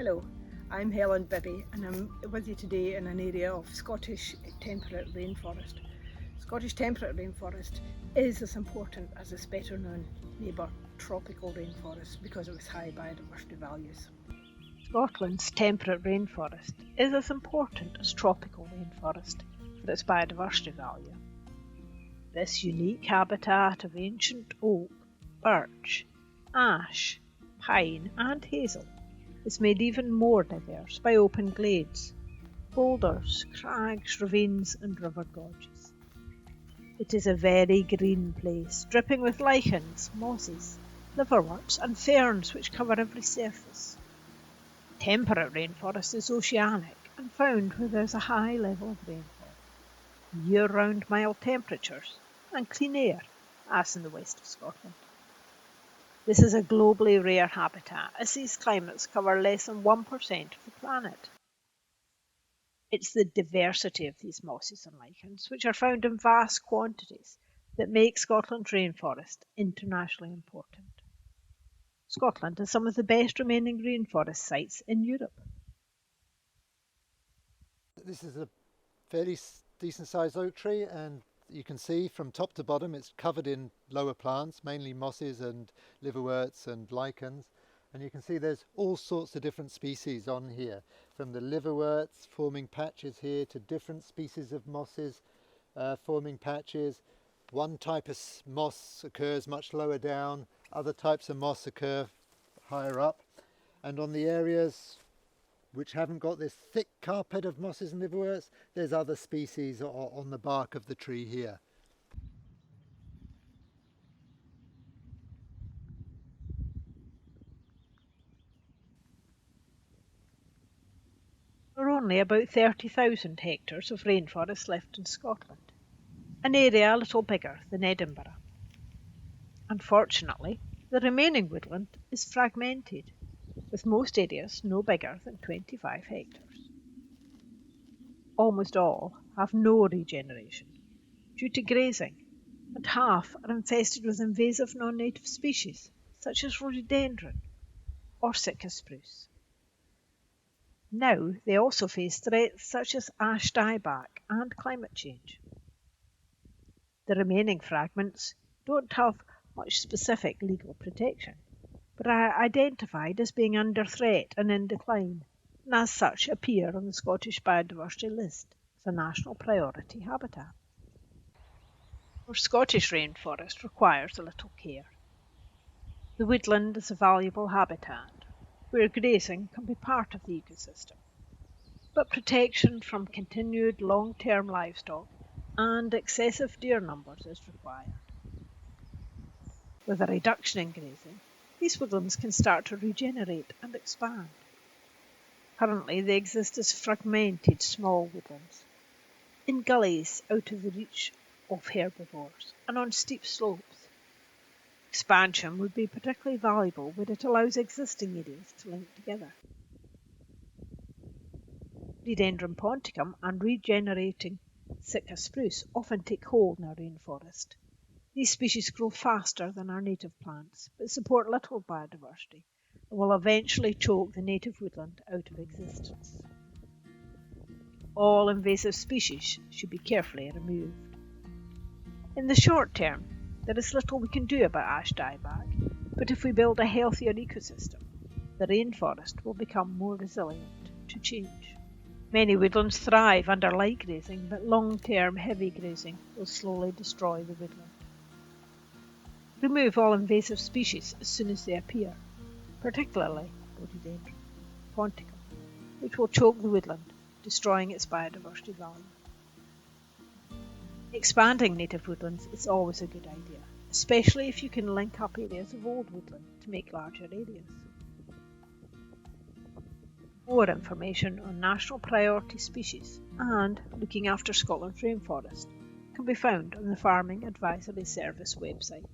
Hello, I'm Helen Bibby and I'm with you today in an area of Scottish temperate rainforest. Scottish temperate rainforest is as important as its better known neighbour tropical rainforest because of its high biodiversity values. Scotland's temperate rainforest is as important as tropical rainforest for its biodiversity value. This unique habitat of ancient oak, birch, ash, pine and hazel is made even more diverse by open glades, boulders, crags, ravines and river gorges. It is a very green place, dripping with lichens, mosses, liverworts and ferns which cover every surface. Temperate rainforest is oceanic and found where there is a high level of rainfall, year-round mild temperatures and clean air, as in the west of Scotland. This is a globally rare habitat, as these climates cover less than 1% of the planet. It's the diversity of these mosses and lichens, which are found in vast quantities, that make Scotland's rainforest internationally important. Scotland has some of the best remaining rainforest sites in Europe. This is a fairly decent sized oak tree, and you can see from top to bottom it's covered in lower plants, mainly mosses and liverworts and lichens, and you can see there's all sorts of different species on here, from the liverworts forming patches here to different species of mosses forming patches. One type of moss occurs much lower down, other types of moss occur higher up, and on the areas which haven't got this thick carpet of mosses and liverworts, there's other species on the bark of the tree here. There are only about 30,000 hectares of rainforest left in Scotland, an area a little bigger than Edinburgh. Unfortunately, the remaining woodland is fragmented, with most areas no bigger than 25 hectares. Almost all have no regeneration due to grazing, and half are infested with invasive non-native species such as rhododendron or Sitka spruce. Now they also face threats such as ash dieback and climate change. The remaining fragments don't have much specific legal protection, but are identified as being under threat and in decline, and as such appear on the Scottish Biodiversity List as a national priority habitat. Our Scottish rainforest requires a little care. The woodland is a valuable habitat where grazing can be part of the ecosystem, but protection from continued long-term livestock and excessive deer numbers is required. With a reduction in grazing, these woodlands can start to regenerate and expand. Currently they exist as fragmented small woodlands, in gullies out of the reach of herbivores and on steep slopes. Expansion would be particularly valuable where it allows existing areas to link together. Rhododendron ponticum and regenerating Sitka spruce often take hold in our rainforest. These species grow faster than our native plants, but support little biodiversity and will eventually choke the native woodland out of existence. All invasive species should be carefully removed. In the short term, there is little we can do about ash dieback, but if we build a healthier ecosystem, the rainforest will become more resilient to change. Many woodlands thrive under light grazing, but long-term heavy grazing will slowly destroy the woodland. Remove all invasive species as soon as they appear, particularly rhododendron ponticum, which will choke the woodland, destroying its biodiversity value. Expanding native woodlands is always a good idea, especially if you can link up areas of old woodland to make larger areas. More information on national priority species and looking after Scotland's rainforest can be found on the Farming Advisory Service website.